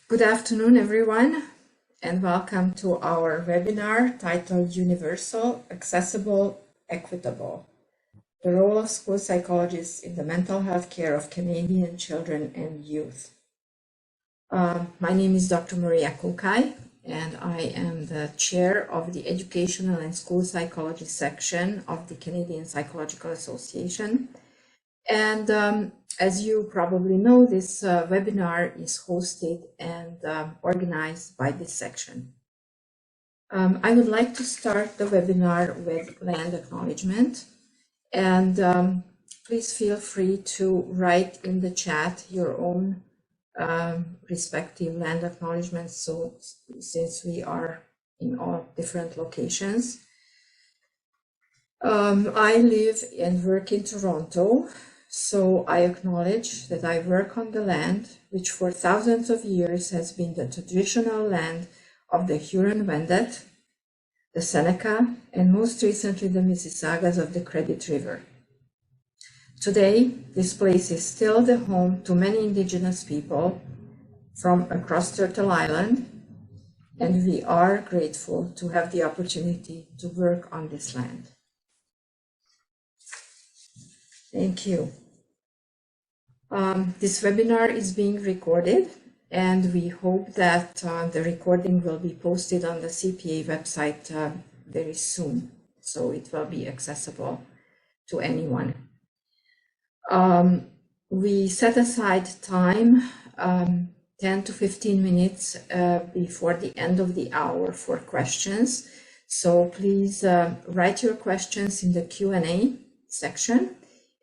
Good afternoon, everyone, and welcome to our webinar titled Universal, Accessible, Equitable: The Role of School Psychologists in the Mental Health Care of Canadian Children and Youth. My name is Dr. Maria Kukai, and I am the chair of the Educational and School Psychology section of the Canadian Psychological Association. And as you probably know, this webinar is hosted and organized by this section. I would like to start the webinar with land acknowledgement, and please feel free to write in the chat your own respective land acknowledgements, so since we are in all different locations. I live and work in Toronto, so I acknowledge that I work on the land which for thousands of years has been the traditional land of the Huron-Wendat, the Seneca, and most recently the Mississaugas of the Credit River. Today, this place is still the home to many Indigenous people from across Turtle Island, and we are grateful to have the opportunity to work on this land. Thank you. This webinar is being recorded, and we hope that the recording will be posted on the CPA website very soon, so it will be accessible to anyone. We set aside time, 10 to 15 minutes before the end of the hour for questions. So please write your questions in the Q&A section,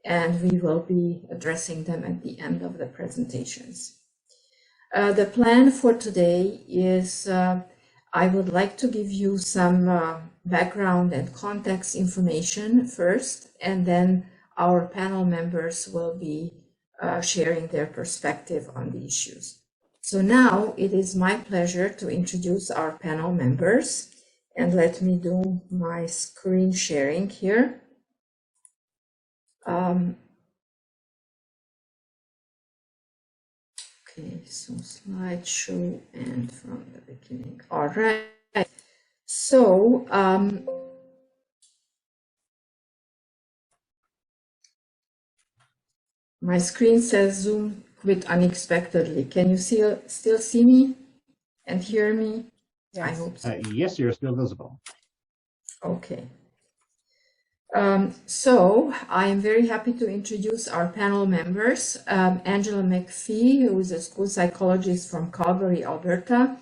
and we will be addressing them at the end of the presentations. The plan for today is I would like to give you some background and context information first, and then our panel members will be sharing their perspective on the issues. So now it is my pleasure to introduce our panel members, and let me do my screen sharing here. Okay, so slideshow and from the beginning. All right. So my screen says Zoom quit unexpectedly. Can you still see me and hear me? Yes. I hope so. Yes, you're still visible. Okay. So I am very happy to introduce our panel members. Angela McPhee, who is a school psychologist from Calgary, Alberta.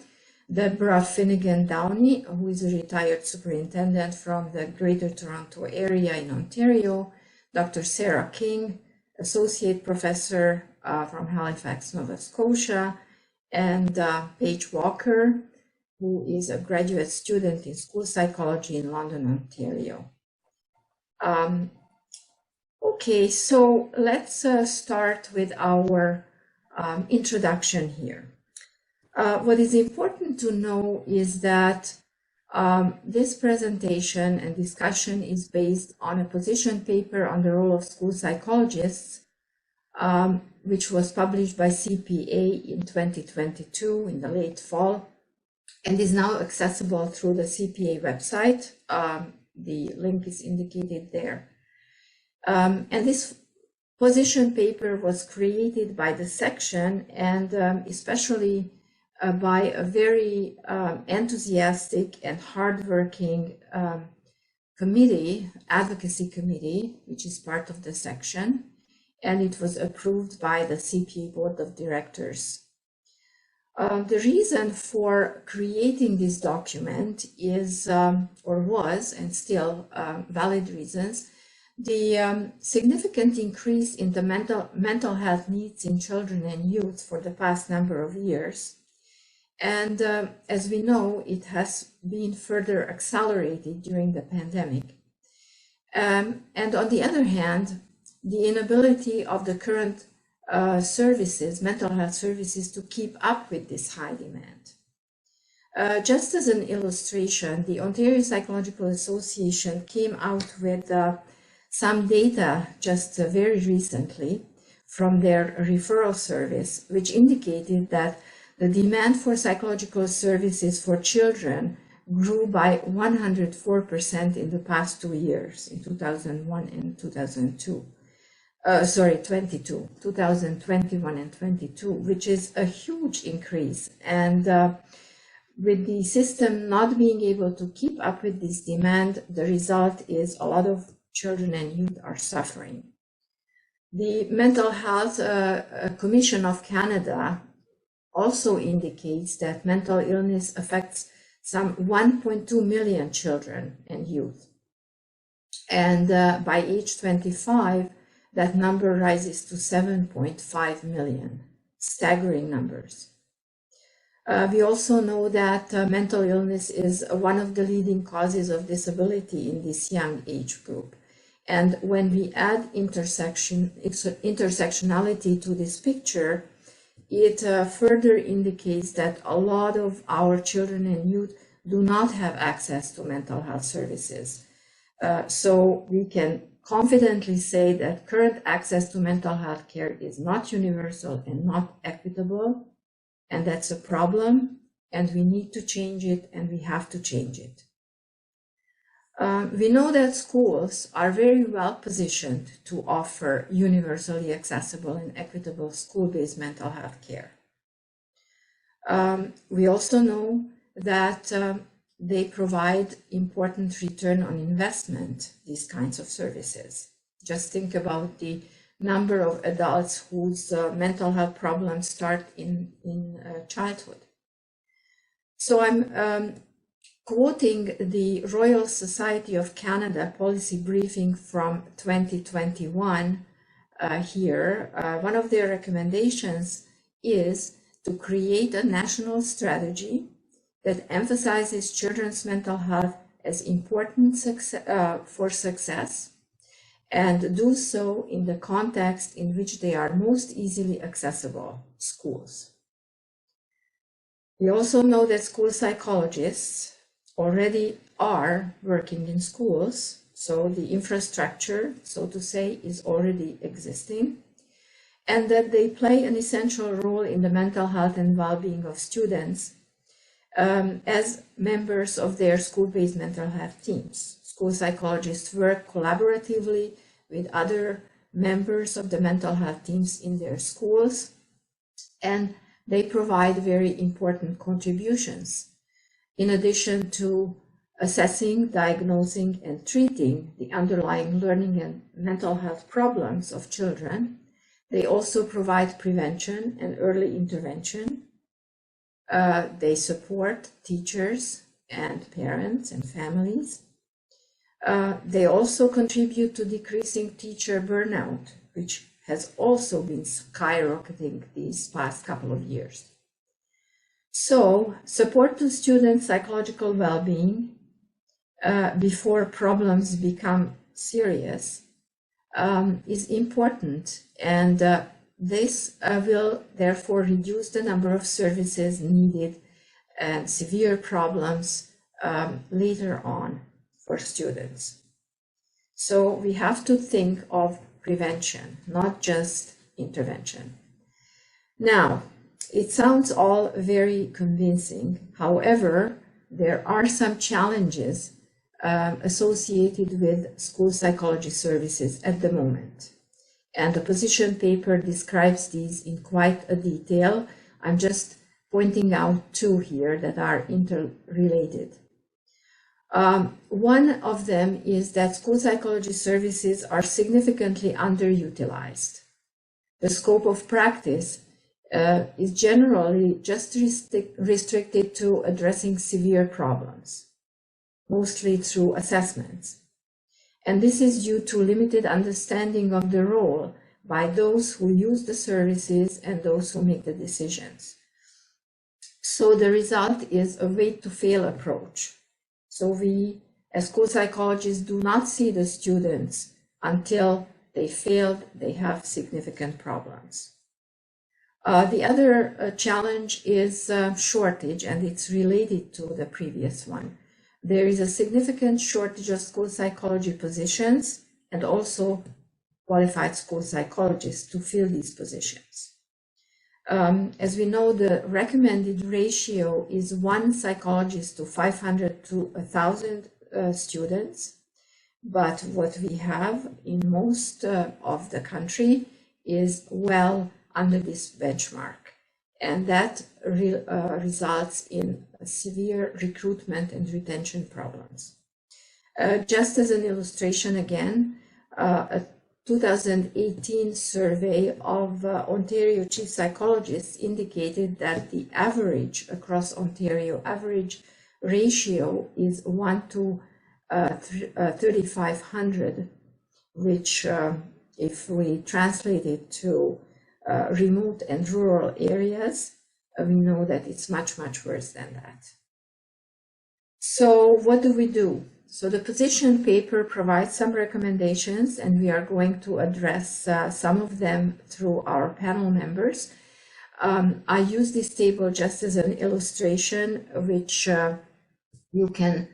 Deborah Finnegan Downey, who is a retired superintendent from the Greater Toronto Area in Ontario. Dr. Sarah King, associate professor from Halifax, Nova Scotia. And Paige Walker, who is a graduate student in school psychology in London, Ontario. Okay, so let's start with our introduction here. What is important to know is that this presentation and discussion is based on a position paper on the role of school psychologists, which was published by CPA in 2022 in the late fall, and is now accessible through the CPA website. The link is indicated there. And this position paper was created by the section, and especially by a very enthusiastic and hardworking committee, advocacy committee, which is part of the section, and it was approved by the CPA Board of Directors. The reason for creating this document is, or was, and still valid reasons, the significant increase in the mental health needs in children and youth for the past number of years. And as we know, it has been further accelerated during the pandemic. And on the other hand, the inability of the current services, mental health services, to keep up with this high demand. Just as an illustration, the Ontario Psychological Association came out with some data just very recently from their referral service, which indicated that the demand for psychological services for children grew by 104% in the past 2 years, in 2001 and 2002. 2021 and 22, which is a huge increase. And with the system not being able to keep up with this demand, the result is a lot of children and youth are suffering. The Mental Health Commission of Canada also indicates that mental illness affects some 1.2 million children and youth. And by age 25, that number rises to 7.5 million, staggering numbers. We also know that mental illness is one of the leading causes of disability in this young age group. And when we add intersectionality to this picture, it further indicates that a lot of our children and youth do not have access to mental health services. So we can confidently say that current access to mental health care is not universal and not equitable, and that's a problem, and we need to change it, and we have to change it. We know that schools are very well positioned to offer universally accessible and equitable school-based mental health care. We also know that they provide important return on investment, these kinds of services. Just think about the number of adults whose mental health problems start in childhood. So I'm quoting the Royal Society of Canada policy briefing from 2021 here. One of their recommendations is to create a national strategy that emphasizes children's mental health as important for success, and do so in the context in which they are most easily accessible, schools. We also know that school psychologists already are working in schools, so the infrastructure, so to say, is already existing, and that they play an essential role in the mental health and well-being of students as members of their school-based mental health teams. School psychologists work collaboratively with other members of the mental health teams in their schools, and they provide very important contributions. In addition to assessing, diagnosing, and treating the underlying learning and mental health problems of children, they also provide prevention and early intervention. They support teachers and parents and families. They also contribute to decreasing teacher burnout, which has also been skyrocketing these past couple of years. So, support to students' psychological well-being before problems become serious is important, and this will therefore reduce the number of services needed and severe problems later on for students. So we have to think of prevention, not just intervention. Now, it sounds all very convincing. However, there are some challenges associated with school psychology services at the moment. And the position paper describes these in quite a detail. I'm just pointing out two here that are interrelated. One of them is that school psychology services are significantly underutilized. The scope of practice is generally just restricted to addressing severe problems, mostly through assessments. And this is due to limited understanding of the role by those who use the services and those who make the decisions. So the result is a wait to fail approach. So we, as school psychologists, do not see the students until they failed, they have significant problems. The other challenge is shortage, and it's related to the previous one. There is a significant shortage of school psychology positions and also qualified school psychologists to fill these positions. As we know, the recommended ratio is 1 psychologist to 500 to 1,000 students. But what we have in most of the country is well under this benchmark. And that results in severe recruitment and retention problems. Just as an illustration again, a 2018 survey of Ontario chief psychologists indicated that the average across Ontario average ratio is 1 to 3,500, which if we translate it to remote and rural areas, we know that it's much, much worse than that. So what do we do? So the position paper provides some recommendations, and we are going to address some of them through our panel members. I use this table just as an illustration, which you can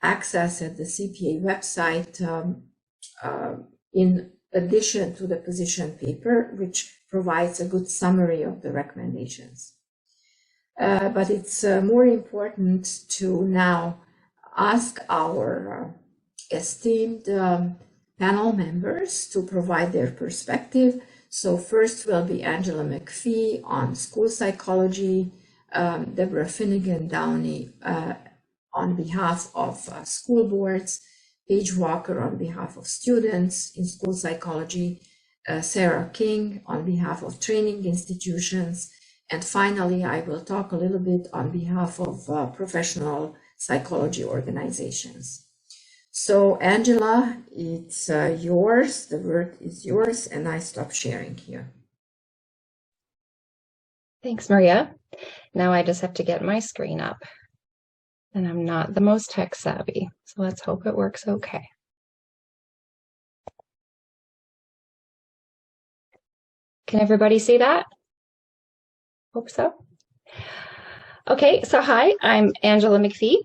access at the CPA website in addition to the position paper, which provides a good summary of the recommendations. But it's more important to now ask our esteemed panel members to provide their perspective. So first will be Angela McPhee on school psychology, Deborah Finnegan Downey on behalf of school boards, Paige Walker on behalf of students in school psychology, Sarah King on behalf of training institutions, and finally I will talk a little bit on behalf of professional psychology organizations. So Angela, it's yours, the word is yours, and I stop sharing here. Thanks, Maria. Now I just have to get my screen up. And I'm not the most tech savvy, so let's hope it works okay. Can everybody see that? Hope so. Okay, so hi, I'm Angela McPhee,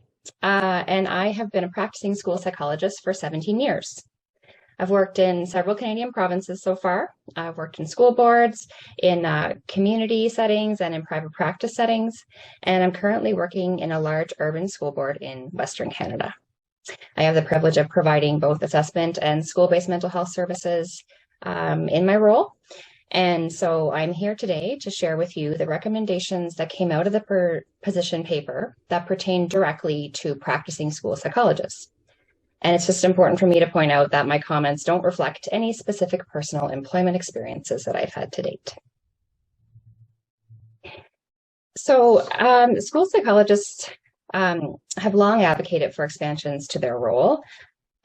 and I have been a practicing school psychologist for 17 years. I've worked in several Canadian provinces so far. I've worked in school boards, in community settings, and in private practice settings. And I'm currently working in a large urban school board in Western Canada. I have the privilege of providing both assessment and school-based mental health services in my role. And so I'm here today to share with you the recommendations that came out of the position paper that pertain directly to practicing school psychologists. And it's just important for me to point out that my comments don't reflect any specific personal employment experiences that I've had to date. So school psychologists have long advocated for expansions to their role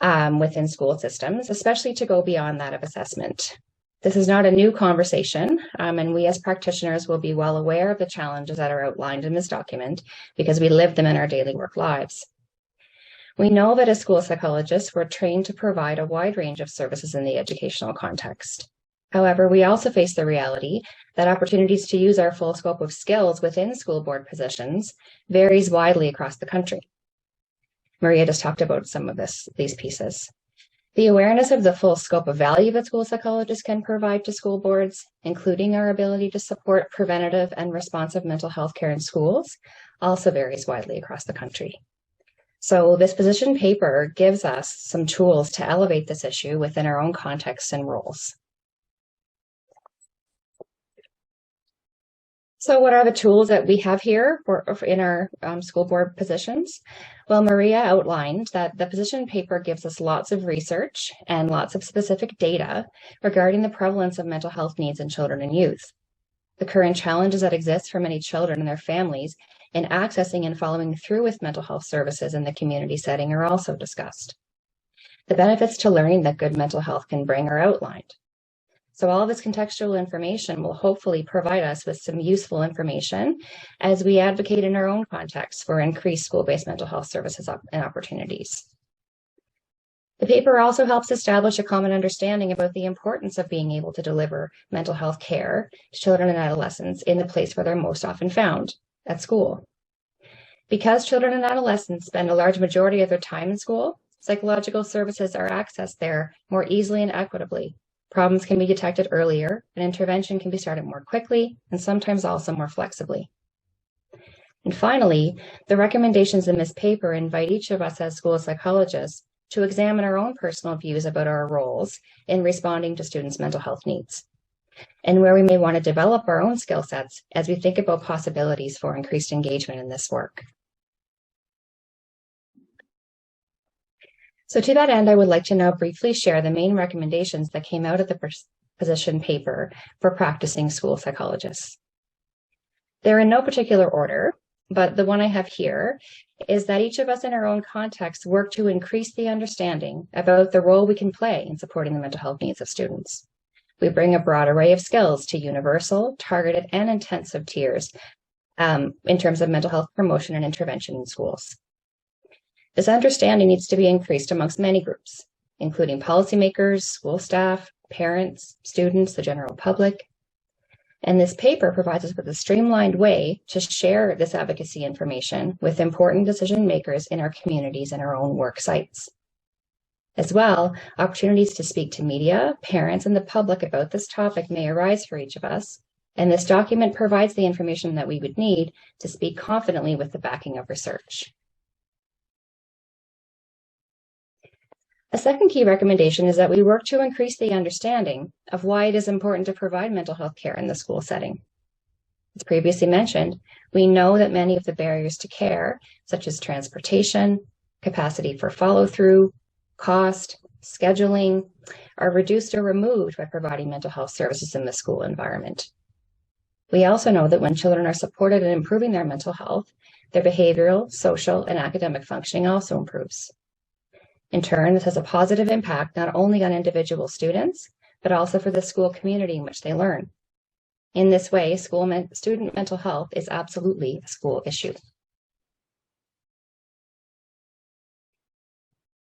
within school systems, especially to go beyond that of assessment. This is not a new conversation, and we as practitioners will be well aware of the challenges that are outlined in this document because we live them in our daily work lives. We know that as school psychologists, we're trained to provide a wide range of services in the educational context. However, we also face the reality that opportunities to use our full scope of skills within school board positions varies widely across the country. Maria just talked about some of these pieces. The awareness of the full scope of value that school psychologists can provide to school boards, including our ability to support preventative and responsive mental health care in schools, also varies widely across the country. So this position paper gives us some tools to elevate this issue within our own contexts and roles. So what are the tools that we have here in our school board positions? Well, Maria outlined that the position paper gives us lots of research and lots of specific data regarding the prevalence of mental health needs in children and youth. The current challenges that exist for many children and their families in accessing and following through with mental health services in the community setting are also discussed. The benefits to learning that good mental health can bring are outlined. So all of this contextual information will hopefully provide us with some useful information as we advocate in our own context for increased school-based mental health services and opportunities. The paper also helps establish a common understanding about the importance of being able to deliver mental health care to children and adolescents in the place where they're most often found, at school. Because children and adolescents spend a large majority of their time in school, psychological services are accessed there more easily and equitably, Problems can be detected earlier, and intervention can be started more quickly and sometimes also more flexibly. And finally, the recommendations in this paper invite each of us as school psychologists to examine our own personal views about our roles in responding to students' mental health needs, and where we may want to develop our own skill sets as we think about possibilities for increased engagement in this work. So to that end, I would like to now briefly share the main recommendations that came out of the position paper for practicing school psychologists. They're in no particular order, but the one I have here is that each of us in our own context work to increase the understanding about the role we can play in supporting the mental health needs of students. We bring a broad array of skills to universal, targeted, and intensive tiers in terms of mental health promotion and intervention in schools. This understanding needs to be increased amongst many groups, including policymakers, school staff, parents, students, the general public. And this paper provides us with a streamlined way to share this advocacy information with important decision makers in our communities and our own work sites. As well, opportunities to speak to media, parents, and the public about this topic may arise for each of us, and this document provides the information that we would need to speak confidently with the backing of research. A second key recommendation is that we work to increase the understanding of why it is important to provide mental health care in the school setting. As previously mentioned, we know that many of the barriers to care, such as transportation, capacity for follow-through, cost, scheduling, are reduced or removed by providing mental health services in the school environment. We also know that when children are supported in improving their mental health, their behavioral, social, and academic functioning also improves. In turn, this has a positive impact not only on individual students, but also for the school community in which they learn. In this way, student mental health is absolutely a school issue.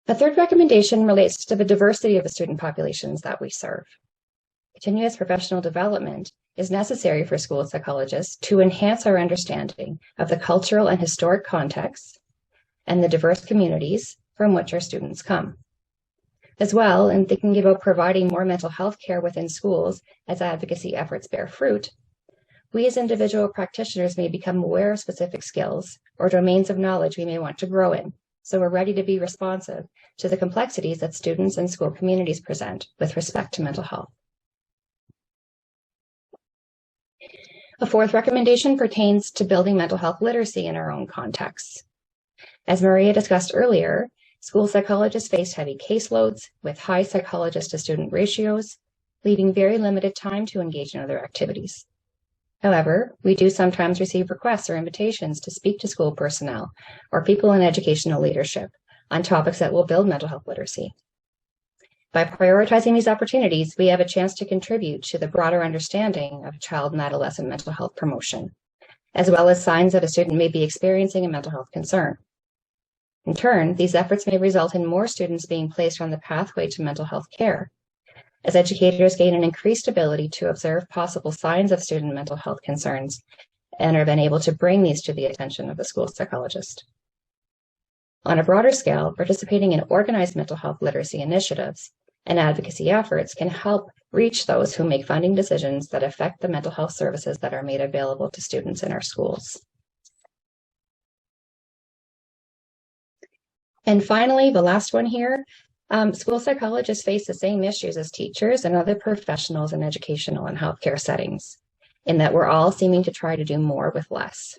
A third recommendation relates to the diversity of the student populations that we serve. Continuous professional development is necessary for school psychologists to enhance our understanding of the cultural and historic contexts and the diverse communities from which our students come. As well, in thinking about providing more mental health care within schools as advocacy efforts bear fruit, we as individual practitioners may become aware of specific skills or domains of knowledge we may want to grow in, so we're ready to be responsive to the complexities that students and school communities present with respect to mental health. A fourth recommendation pertains to building mental health literacy in our own contexts. As Maria discussed earlier, school psychologists face heavy caseloads with high psychologist to student ratios, leaving very limited time to engage in other activities. However, we do sometimes receive requests or invitations to speak to school personnel or people in educational leadership on topics that will build mental health literacy. By prioritizing these opportunities, we have a chance to contribute to the broader understanding of child and adolescent mental health promotion, as well as signs that a student may be experiencing a mental health concern. In turn, these efforts may result in more students being placed on the pathway to mental health care, as educators gain an increased ability to observe possible signs of student mental health concerns and are then able to bring these to the attention of the school psychologist. On a broader scale, participating in organized mental health literacy initiatives and advocacy efforts can help reach those who make funding decisions that affect the mental health services that are made available to students in our schools. And finally, the last one here, school psychologists face the same issues as teachers and other professionals in educational and healthcare settings, in that we're all seeming to try to do more with less.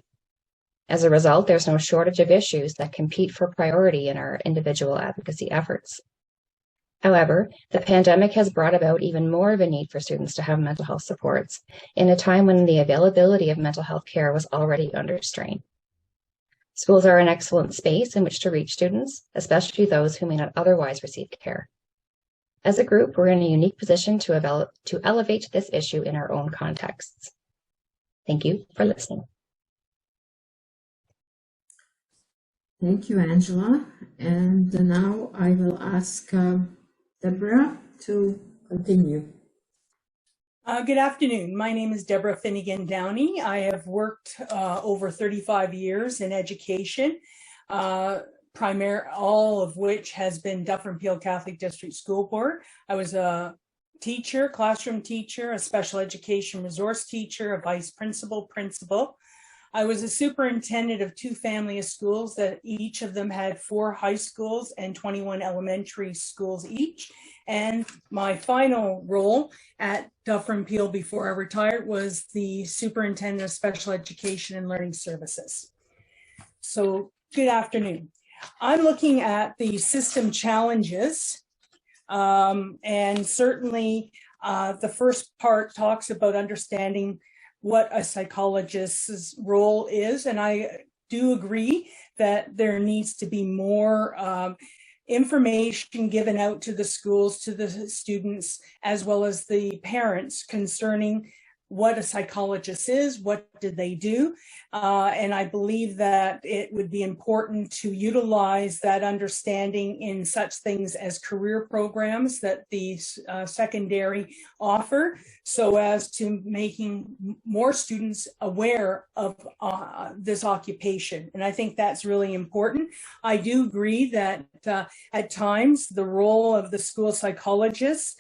As a result, there's no shortage of issues that compete for priority in our individual advocacy efforts. However, the pandemic has brought about even more of a need for students to have mental health supports in a time when the availability of mental health care was already under strain. Schools are an excellent space in which to reach students, especially those who may not otherwise receive care. As a group, we're in a unique position to elevate this issue in our own contexts. Thank you for listening. Thank you, Angela. And now I will ask Deborah to continue. Good afternoon. My name is Deborah Finnegan Downey. I have worked over 35 years in education, all of which has been Dufferin Peel Catholic District School Board. I was a teacher, classroom teacher, a special education resource teacher, a vice principal, principal. I was a superintendent of 2 family of schools that each of them had 4 high schools and 21 elementary schools each. And my final role at Dufferin Peel before I retired was the superintendent of special education and learning services. So good afternoon. I'm looking at the system challenges, and certainly the first part talks about understanding what a psychologist's role is. And I do agree that there needs to be more information given out to the schools, to the students, as well as the parents concerning what a psychologist is, what do they do, and I believe that it would be important to utilize that understanding in such things as career programs that the secondary offer, so as to making more students aware of this occupation. And I think that's really important. I do agree that at times the role of the school psychologist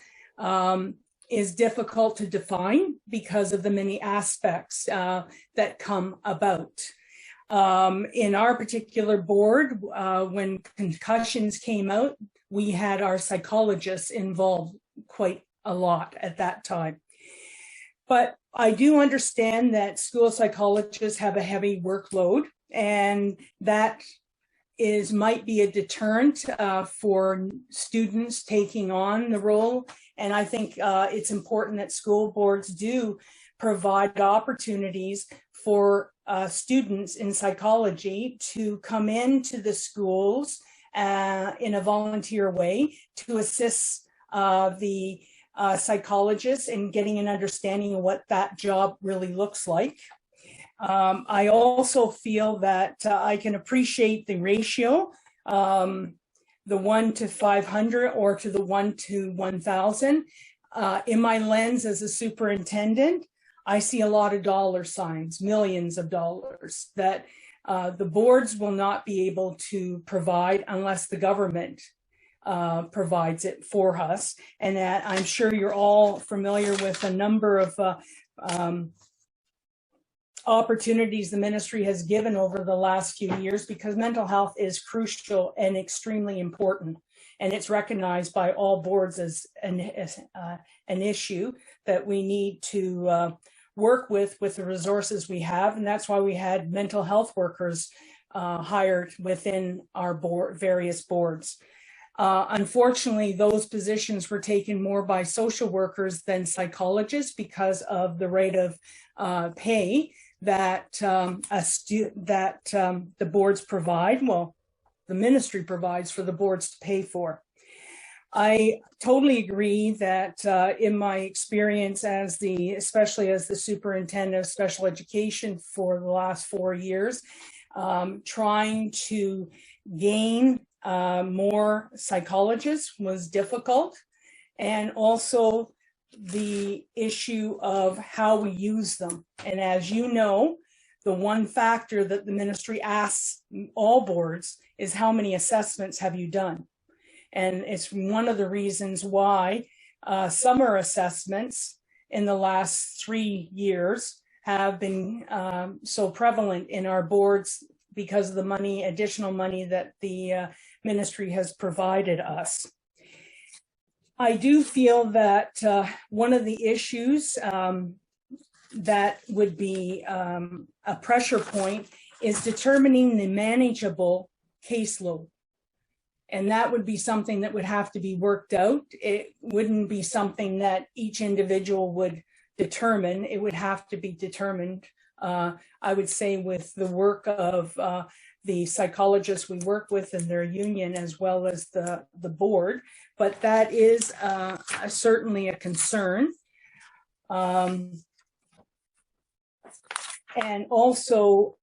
is difficult to define because of the many aspects that come about. In our particular board, when concussions came out, we had our psychologists involved quite a lot at that time. But I do understand that school psychologists have a heavy workload, and that might be a deterrent for students taking on the role. And I think it's important that school boards do provide opportunities for students in psychology to come into the schools in a volunteer way to assist the psychologists in getting an understanding of what that job really looks like. I also feel that I can appreciate the ratio, the 1 to 500 or to the 1 to 1,000. In my lens as a superintendent, I see a lot of dollar signs, millions of dollars that the boards will not be able to provide unless the government provides it for us. And that I'm sure you're all familiar with a number of opportunities the ministry has given over the last few years, because mental health is crucial and extremely important. And it's recognized by all boards as an issue that we need to work with the resources we have. And that's why we had mental health workers hired within our various boards. Unfortunately, those positions were taken more by social workers than psychologists because of the rate of pay that the boards provide, well, the ministry provides for the boards to pay for. I totally agree that in my experience especially as the superintendent of special education for the last 4 years, trying to gain more psychologists was difficult, and also the issue of how we use them. And as you know, the one factor that the ministry asks all boards is how many assessments have you done? And it's one of the reasons why summer assessments in the last 3 years have been so prevalent in our boards, because of the additional money that the ministry has provided us. I do feel that one of the issues that would be a pressure point is determining the manageable caseload. And that would be something that would have to be worked out. It wouldn't be something that each individual would determine. It would have to be determined, I would say, with the work of the psychologists we work with in their union, as well as the board. But that is certainly a concern. And also,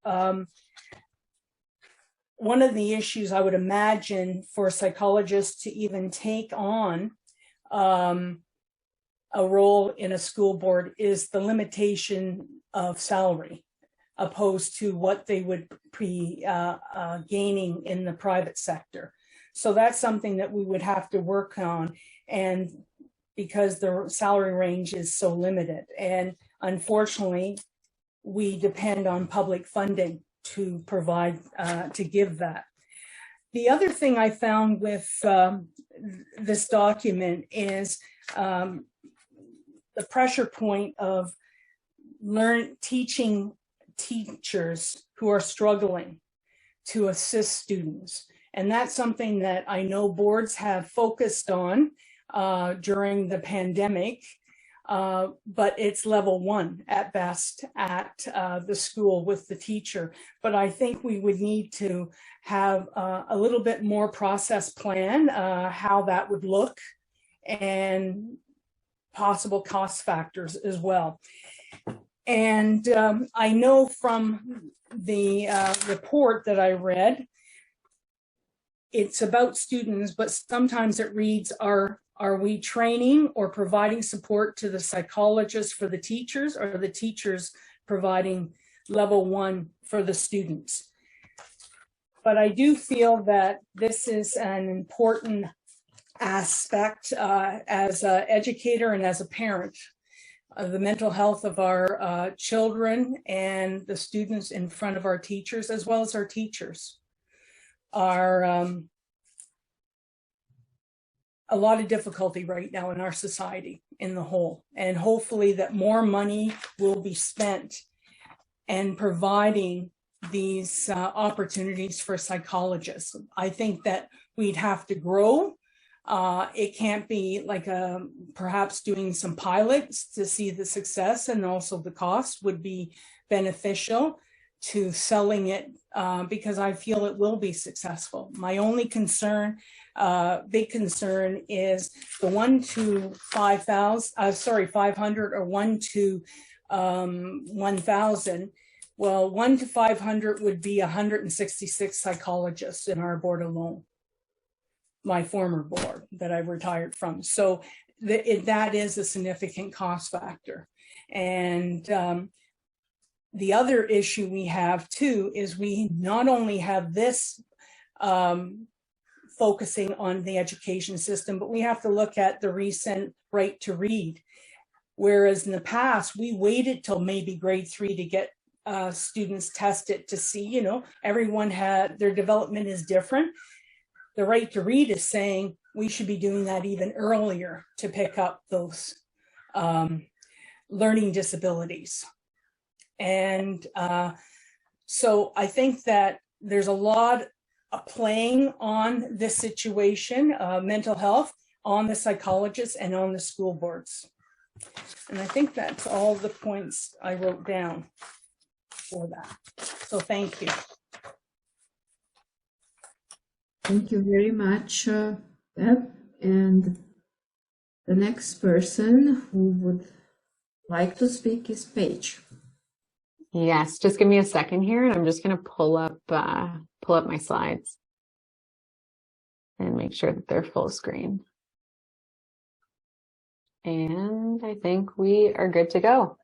one of the issues I would imagine for psychologists to even take on a role in a school board is the limitation of salary, opposed to what they would be gaining in the private sector. So that's something that we would have to work on. And because the salary range is so limited. And unfortunately, we depend on public funding to provide, to give that. The other thing I found with this document is the pressure point of teaching teachers who are struggling to assist students. And that's something that I know boards have focused on during the pandemic, but it's level 1 at best at the school with the teacher. But I think we would need to have a little bit more process plan, how that would look, and possible cost factors as well. And I know from the report that I read, it's about students, but sometimes it reads, are we training or providing support to the psychologists for the teachers, or the teachers providing level 1 for the students? But I do feel that this is an important aspect as an educator and as a parent of the mental health of our children and the students in front of our teachers, as well as our teachers, are a lot of difficulty right now in our society in the whole. And hopefully that more money will be spent in providing these opportunities for psychologists. I think that we'd have to grow. It can't be like perhaps doing some pilots to see the success, and also the cost would be beneficial to selling it, because I feel it will be successful. My only concern, big concern, is the 1 to 500 or 1 to 1,000. Well, 1 to 500 would be 166 psychologists in our board alone, my former board that I retired from. So that is a significant cost factor. And the other issue we have too is we not only have this focusing on the education system, but we have to look at the recent right to read. Whereas in the past, we waited till maybe grade 3 to get students tested to see, you know, everyone had, their development is different. The right to read is saying we should be doing that even earlier to pick up those learning disabilities. And so I think that there's a lot of playing on this situation, mental health, on the psychologists and on the school boards. And I think that's all the points I wrote down for that. So thank you. Thank you very much, Deb. And the next person who would like to speak is Paige. Yes, just give me a second here, and I'm just going to pull up my slides and make sure that they're full screen. And I think we are good to go.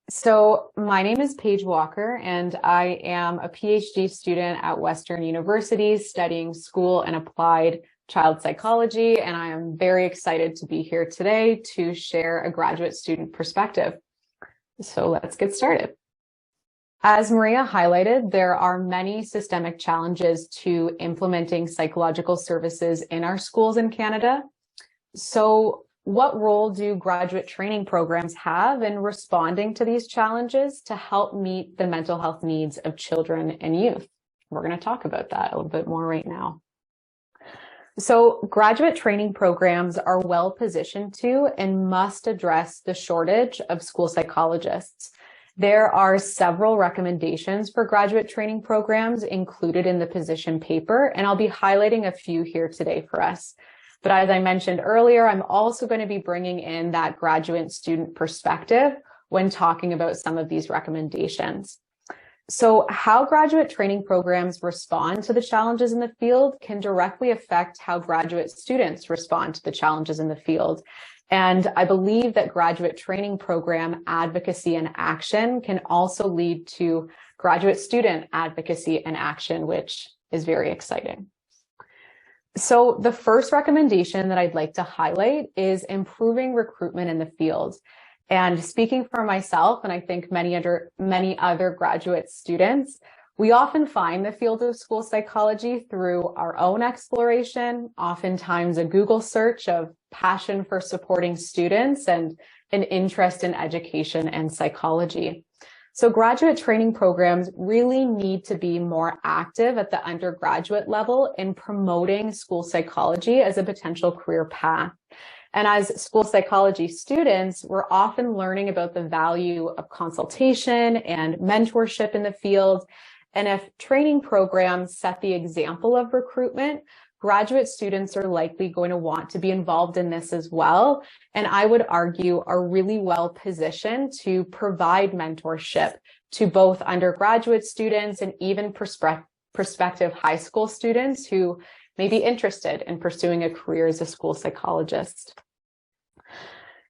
So my name is Paige Walker, and I am a PhD student at Western University studying school and applied child psychology, and I am very excited to be here today to share a graduate student perspective. So let's get started. As Maria highlighted, there are many systemic challenges to implementing psychological services in our schools in Canada. So what role do graduate training programs have in responding to these challenges to help meet the mental health needs of children and youth? We're going to talk about that a little bit more right now. So graduate training programs are well positioned to and must address the shortage of school psychologists. There are several recommendations for graduate training programs included in the position paper, and I'll be highlighting a few here today for us. But as I mentioned earlier, I'm also going to be bringing in that graduate student perspective when talking about some of these recommendations. So how graduate training programs respond to the challenges in the field can directly affect how graduate students respond to the challenges in the field. And I believe that graduate training program advocacy and action can also lead to graduate student advocacy and action, which is very exciting. So the first recommendation that I'd like to highlight is improving recruitment in the field. And speaking for myself, and I think many other graduate students, we often find the field of school psychology through our own exploration, oftentimes a Google search of passion for supporting students and an interest in education and psychology. So graduate training programs really need to be more active at the undergraduate level in promoting school psychology as a potential career path. And as school psychology students, we're often learning about the value of consultation and mentorship in the field. And if training programs set the example of recruitment, graduate students are likely going to want to be involved in this as well. And I would argue are really well positioned to provide mentorship to both undergraduate students and even prospective high school students who may be interested in pursuing a career as a school psychologist.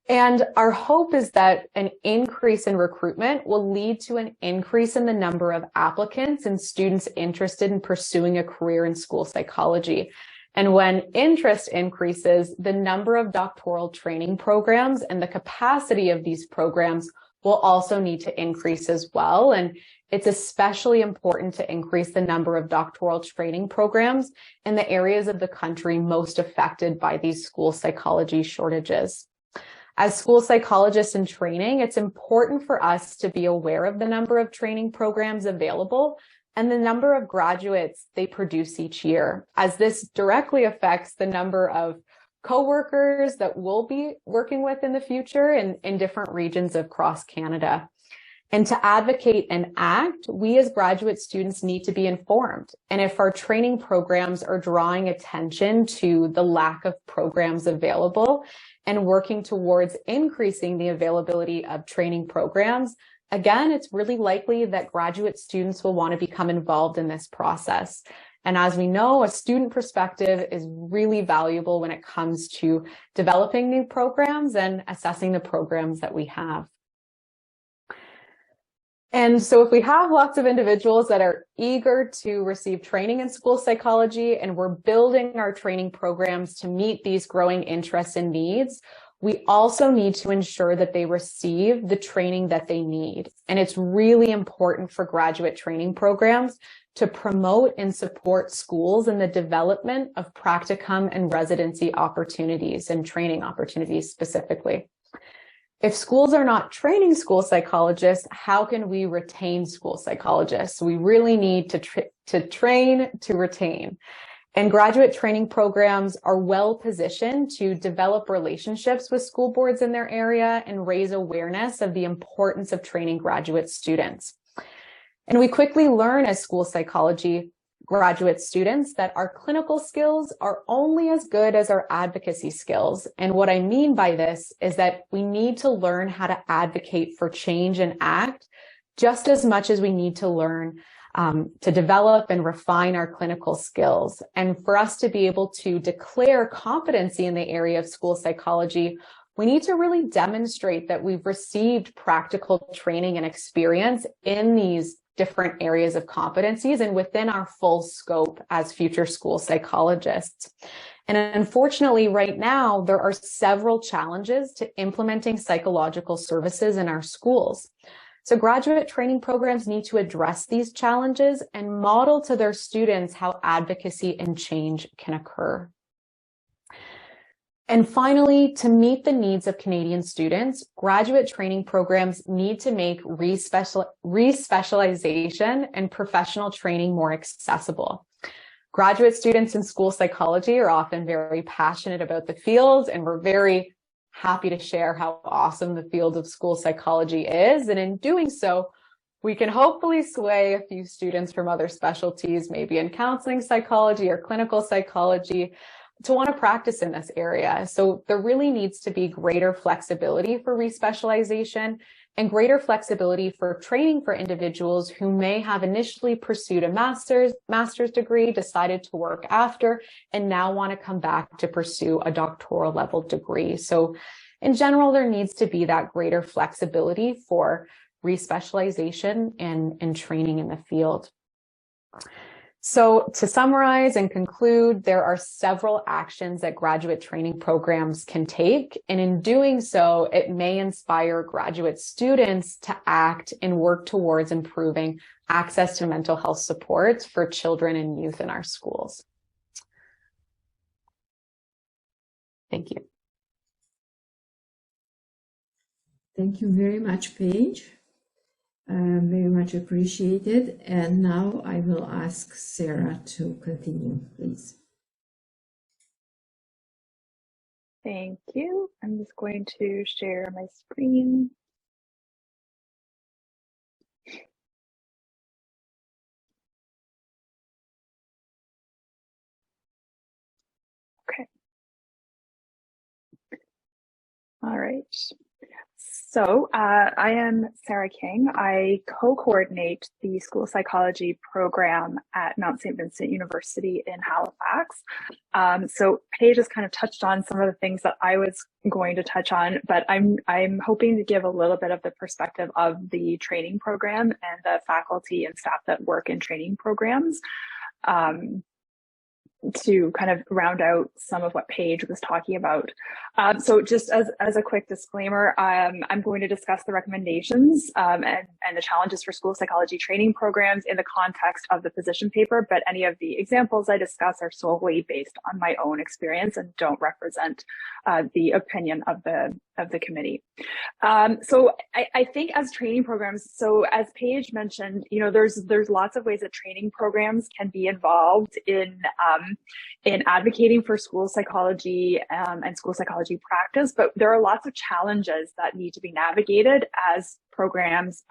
And our hope is that an increase in recruitment will lead to an increase in the number of applicants and students interested in pursuing a career in school psychology. And when interest increases, the number of doctoral training programs and the capacity of these programs will also need to increase as well. And it's especially important to increase the number of doctoral training programs in the areas of the country most affected by these school psychology shortages. As school psychologists in training, it's important for us to be aware of the number of training programs available and the number of graduates they produce each year, as this directly affects the number of coworkers that we'll be working with in the future in different regions across Canada. And to advocate and act, we as graduate students need to be informed. And if our training programs are drawing attention to the lack of programs available and working towards increasing the availability of training programs, again, it's really likely that graduate students will want to become involved in this process. And as we know, a student perspective is really valuable when it comes to developing new programs and assessing the programs that we have. And so if we have lots of individuals that are eager to receive training in school psychology and we're building our training programs to meet these growing interests and needs, we also need to ensure that they receive the training that they need. And it's really important for graduate training programs to promote and support schools in the development of practicum and residency opportunities and training opportunities specifically. If schools are not training school psychologists, how can we retain school psychologists? We really need to train to retain. And graduate training programs are well positioned to develop relationships with school boards in their area and raise awareness of the importance of training graduate students. And we quickly learn as school psychology graduate students that our clinical skills are only as good as our advocacy skills. And what I mean by this is that we need to learn how to advocate for change and act just as much as we need to learn to develop and refine our clinical skills. And for us to be able to declare competency in the area of school psychology, we need to really demonstrate that we've received practical training and experience in these different areas of competencies and within our full scope as future school psychologists. And unfortunately, right now, there are several challenges to implementing psychological services in our schools. So graduate training programs need to address these challenges and model to their students how advocacy and change can occur. And finally, to meet the needs of Canadian students, graduate training programs need to make re-specialization and professional training more accessible. Graduate students in school psychology are often very passionate about the field, and we're very happy to share how awesome the field of school psychology is. And in doing so, we can hopefully sway a few students from other specialties, maybe in counseling psychology or clinical psychology, to want to practice in this area. So there really needs to be greater flexibility for respecialization and greater flexibility for training for individuals who may have initially pursued a master's degree, decided to work after, and now want to come back to pursue a doctoral level degree. So in general, there needs to be that greater flexibility for respecialization and training in the field. So to summarize and conclude, there are several actions that graduate training programs can take. And in doing so, it may inspire graduate students to act and work towards improving access to mental health supports for children and youth in our schools. Thank you. Thank you very much, Paige. Very much appreciated. And now I will ask Sarah to continue, please. Thank you. I'm just going to share my screen. Okay. All right. So I am Sarah King. I co-coordinate the school psychology program at Mount St. Vincent University in Halifax. So Paige has kind of touched on some of the things that I was going to touch on, but I'm hoping to give a little bit of the perspective of the training program and the faculty and staff that work in training programs. To kind of round out some of what Paige was talking about. So just as a quick disclaimer, I'm going to discuss the recommendations and the challenges for school psychology training programs in the context of the position paper, but any of the examples I discuss are solely based on my own experience and don't represent the opinion of the committee. So I think as training programs, so as Paige mentioned, you know, there's lots of ways that training programs can be involved in advocating for school psychology and school psychology practice, but there are lots of challenges that need to be navigated as programs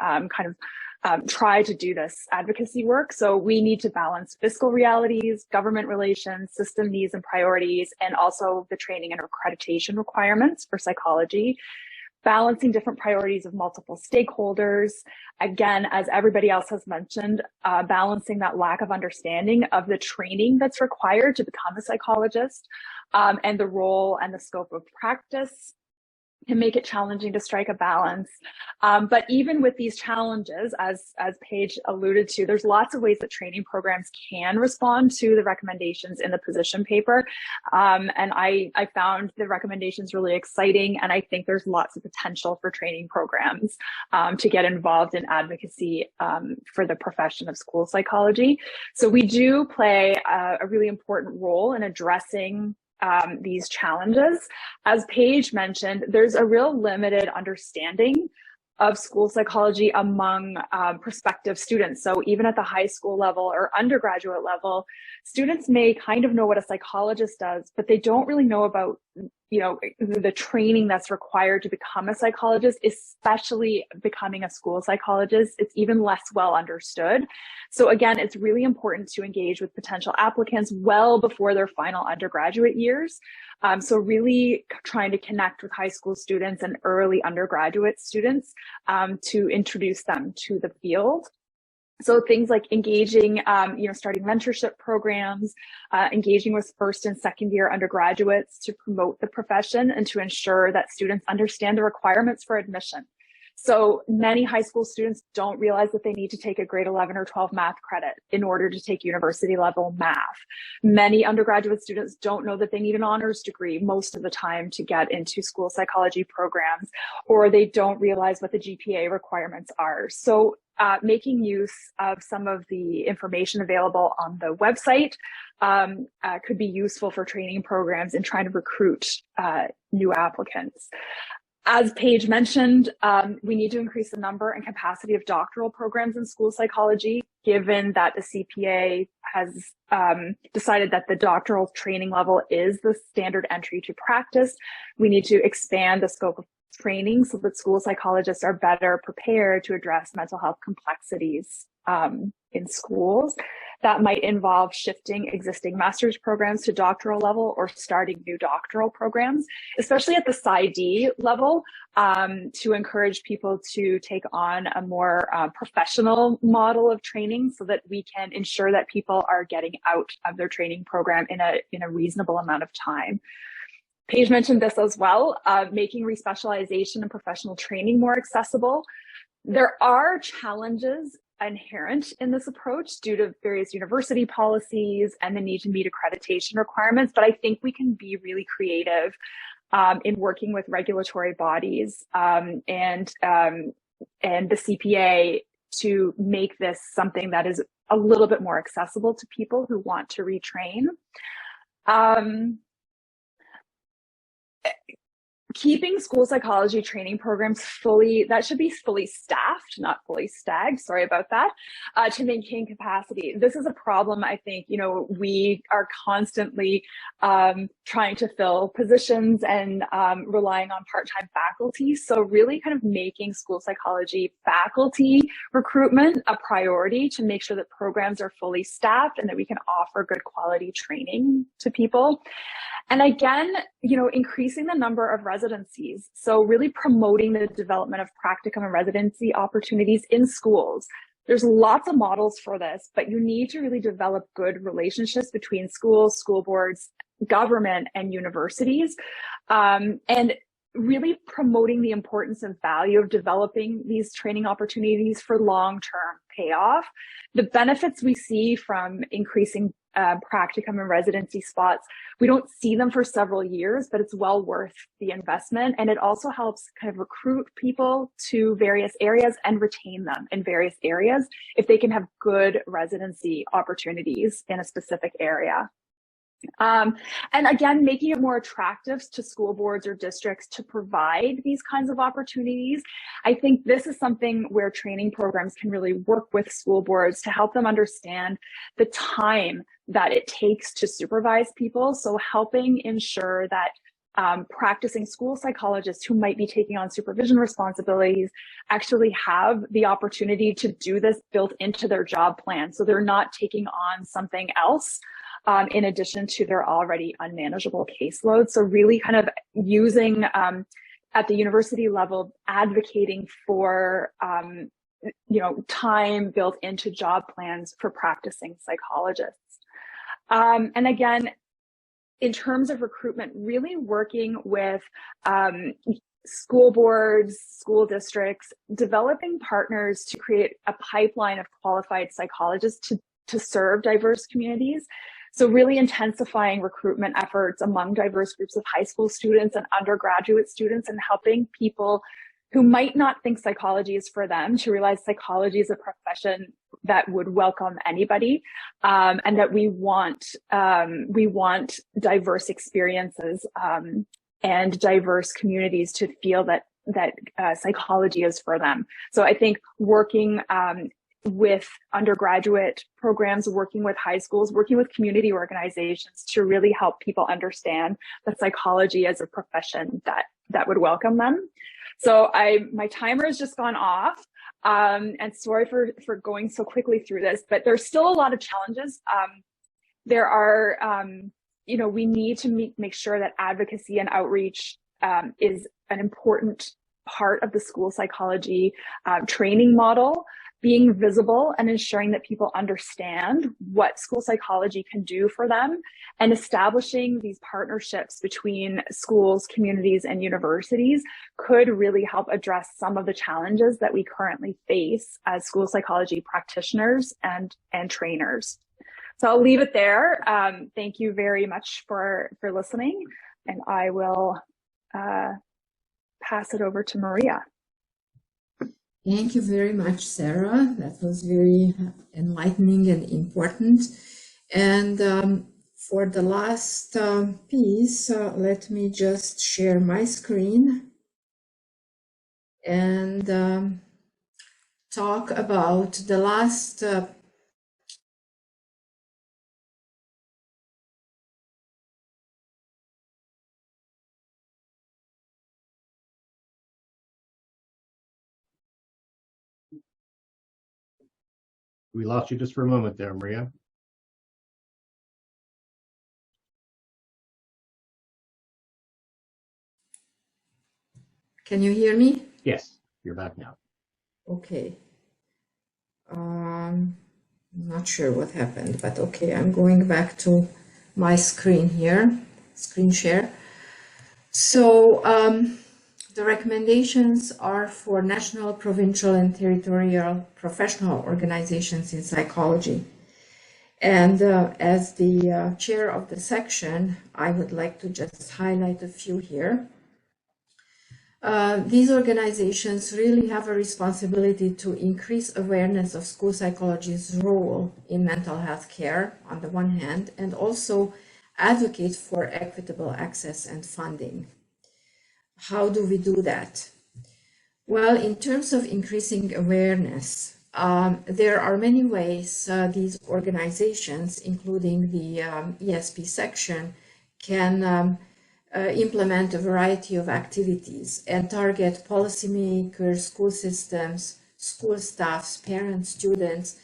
try to do this advocacy work. So we need to balance fiscal realities, government relations, system needs and priorities, and also the training and accreditation requirements for psychology, balancing different priorities of multiple stakeholders. Again, as everybody else has mentioned, balancing that lack of understanding of the training that's required to become a psychologist, and the role and the scope of practice can make it challenging to strike a balance. But even with these challenges, as Paige alluded to, there's lots of ways that training programs can respond to the recommendations in the position paper. And I found the recommendations really exciting, and I think there's lots of potential for training programs to get involved in advocacy for the profession of school psychology. So we do play a really important role in addressing these challenges. As Paige mentioned, there's a real limited understanding of school psychology among prospective students. So even at the high school level or undergraduate level, students may kind of know what a psychologist does, but they don't really know about, you know, the training that's required to become a psychologist, especially becoming a school psychologist. It's even less well understood. So again, it's really important to engage with potential applicants well before their final undergraduate years. So really trying to connect with high school students and early undergraduate students to introduce them to the field. So things like engaging, starting mentorship programs, engaging with first and second year undergraduates to promote the profession and to ensure that students understand the requirements for admission. So many high school students don't realize that they need to take a grade 11 or 12 math credit in order to take university level math. Many undergraduate students don't know that they need an honors degree most of the time to get into school psychology programs, or they don't realize what the GPA requirements are. So making use of some of the information available on the website could be useful for training programs in trying to recruit new applicants. As Paige mentioned, we need to increase the number and capacity of doctoral programs in school psychology, given that the CPA has decided that the doctoral training level is the standard entry to practice. We need to expand the scope of training so that school psychologists are better prepared to address mental health complexities in schools. That might involve shifting existing master's programs to doctoral level or starting new doctoral programs, especially at the PsyD level, to encourage people to take on a more professional model of training so that we can ensure that people are getting out of their training program in a reasonable amount of time. Paige mentioned this as well, making respecialization and professional training more accessible. There are challenges inherent in this approach due to various university policies and the need to meet accreditation requirements. But I think we can be really creative in working with regulatory bodies and the CPA to make this something that is a little bit more accessible to people who want to retrain. Keeping school psychology training programs that should be fully staffed, not fully stagged, sorry about that, to maintain capacity. This is a problem, I think, we are constantly trying to fill positions and relying on part-time faculty. So really kind of making school psychology faculty recruitment a priority to make sure that programs are fully staffed and that we can offer good quality training to people. And again, increasing the number of residencies. So really promoting the development of practicum and residency opportunities in schools. There's lots of models for this, but you need to really develop good relationships between schools, school boards, government, and universities. And really promoting the importance and value of developing these training opportunities for long-term payoff. The benefits we see from increasing practicum and residency spots, we don't see them for several years, but it's well worth the investment. And it also helps kind of recruit people to various areas and retain them in various areas if they can have good residency opportunities in a specific area. And again, making it more attractive to school boards or districts to provide these kinds of opportunities. I think this is something where training programs can really work with school boards to help them understand the time that it takes to supervise people. So helping ensure that practicing school psychologists who might be taking on supervision responsibilities actually have the opportunity to do this built into their job plan. So they're not taking on something else in addition to their already unmanageable caseload. So really kind of using at the university level, advocating for time built into job plans for practicing psychologists. And again, in terms of recruitment, really working with school boards, school districts, developing partners to create a pipeline of qualified psychologists to serve diverse communities. So really intensifying recruitment efforts among diverse groups of high school students and undergraduate students, and helping people who might not think psychology is for them to realize psychology is a profession that would welcome anybody, and that we want diverse experiences and diverse communities to feel that psychology is for them. So I think working with undergraduate programs, working with high schools, working with community organizations to really help people understand that psychology is a profession that would welcome them. So my timer has just gone off, and sorry for going so quickly through this, but there's still a lot of challenges. There are, we need to make sure that advocacy and outreach is an important part of the school psychology training model. Being visible and ensuring that people understand what school psychology can do for them, and establishing these partnerships between schools, communities, and universities could really help address some of the challenges that we currently face as school psychology practitioners and trainers. So I'll leave it there. Thank you very much for listening, and I will pass it over to Maria. Thank you very much, Sarah. That was very enlightening and important. And for the last piece, let me just share my screen and talk about the last We lost you just for a moment there, Maria. Can you hear me? Yes, you're back now. Okay. Not sure what happened, but okay, I'm going back to my screen here, screen share. So the The recommendations are for national, provincial, and territorial professional organizations in psychology. And as the chair of the section, I would like to just highlight a few here. These organizations really have a responsibility to increase awareness of school psychology's role in mental health care on the one hand, and also advocate for equitable access and funding. How do we do that? Well, in terms of increasing awareness, there are many ways these organizations, including the ESP section, can implement a variety of activities and target policymakers, school systems, school staffs, parents, students,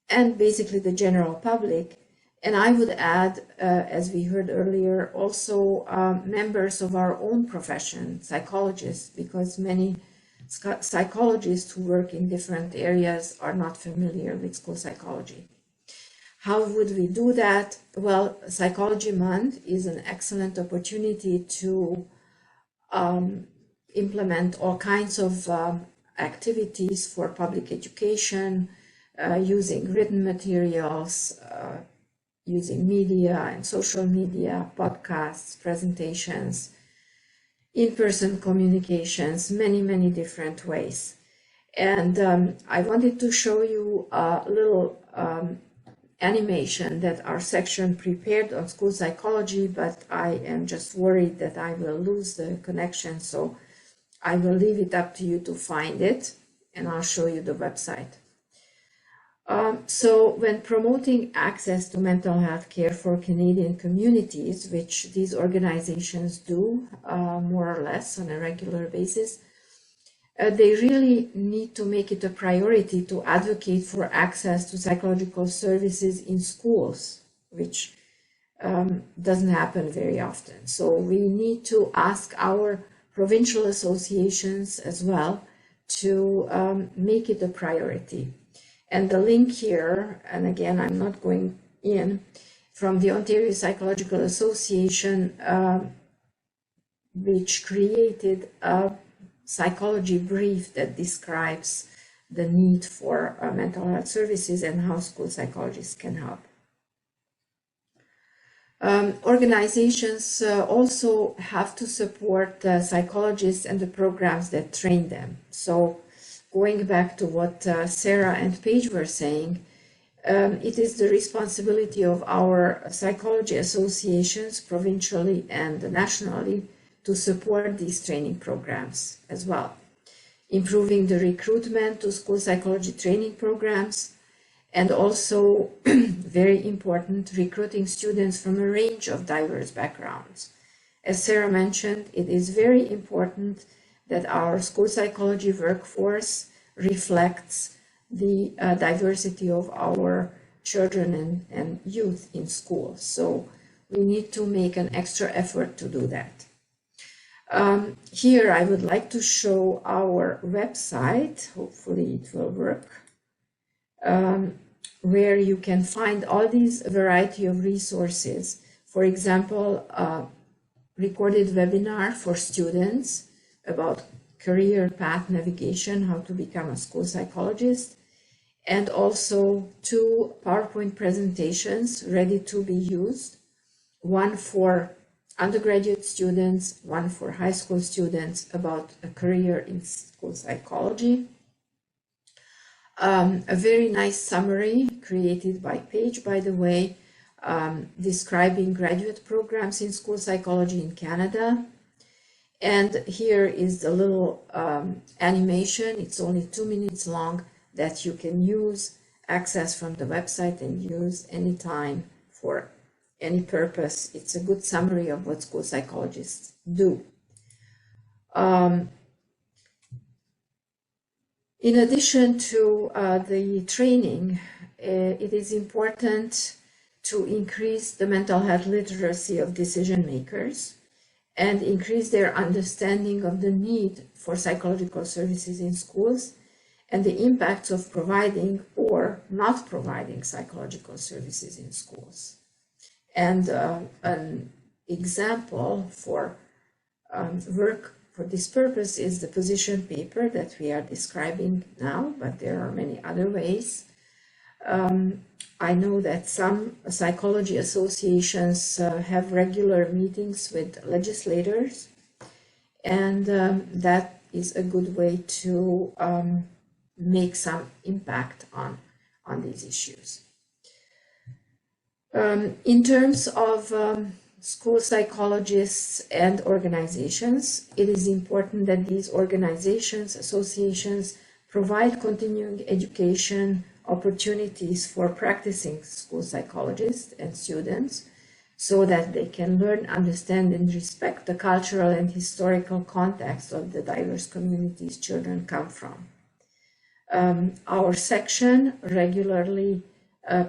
and basically the general public. And I would add, as we heard earlier, also members of our own profession, psychologists, because many psychologists who work in different areas are not familiar with school psychology. How would we do that? Well, Psychology Month is an excellent opportunity to implement all kinds of activities for public education, using written materials, using media and social media, podcasts, presentations, in-person communications, many different ways. And I wanted to show you a little animation that our section prepared on school psychology, but I am just worried that I will lose the connection, so I will leave it up to you to find it, and I'll show you the website. So when promoting access to mental health care for Canadian communities, which these organizations do more or less on a regular basis, they really need to make it a priority to advocate for access to psychological services in schools, which doesn't happen very often. So we need to ask our provincial associations as well to make it a priority. And the link here, and again, I'm not going in, from the Ontario Psychological Association, which created a psychology brief that describes the need for mental health services and how school psychologists can help. Organizations also have to support psychologists and the programs that train them. So going back to what Sarah and Paige were saying, it is the responsibility of our psychology associations, provincially and nationally, to support these training programs as well. Improving the recruitment to school psychology training programs, and also, very important, recruiting students from a range of diverse backgrounds. As Sarah mentioned, it is very important that our school psychology workforce reflects the diversity of our children and youth in school. So we need to make an extra effort to do that. Here I would like to show our website, hopefully it will work, where you can find all these variety of resources. For example, recorded webinar for students about career path navigation, how to become a school psychologist, and also 2 PowerPoint presentations ready to be used, one for undergraduate students, one for high school students about a career in school psychology. A very nice summary created by Paige, by the way, describing graduate programs in school psychology in Canada. And here is a little animation. It's only 2 minutes long that you can use, access from the website, and use anytime for any purpose. It's a good summary of what school psychologists do. In addition to the training, it is important to increase the mental health literacy of decision makers and increase their understanding of the need for psychological services in schools and the impacts of providing or not providing psychological services in schools. And an example for work for this purpose is the position paper that we are describing now, but there are many other ways. I know that some psychology associations have regular meetings with legislators, and that is a good way to make some impact on these issues. In terms of school psychologists and organizations, it is important that these organizations, associations, provide continuing education opportunities for practicing school psychologists and students so that they can learn, understand, and respect the cultural and historical context of the diverse communities children come from. Our section regularly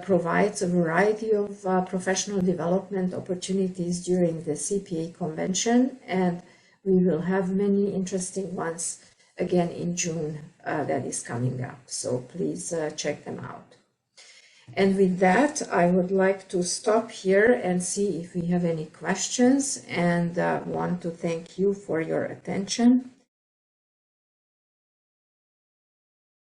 provides a variety of professional development opportunities during the CPA convention, and we will have many interesting ones again in June that is coming up. So please check them out. And with that, I would like to stop here and see if we have any questions, and want to thank you for your attention.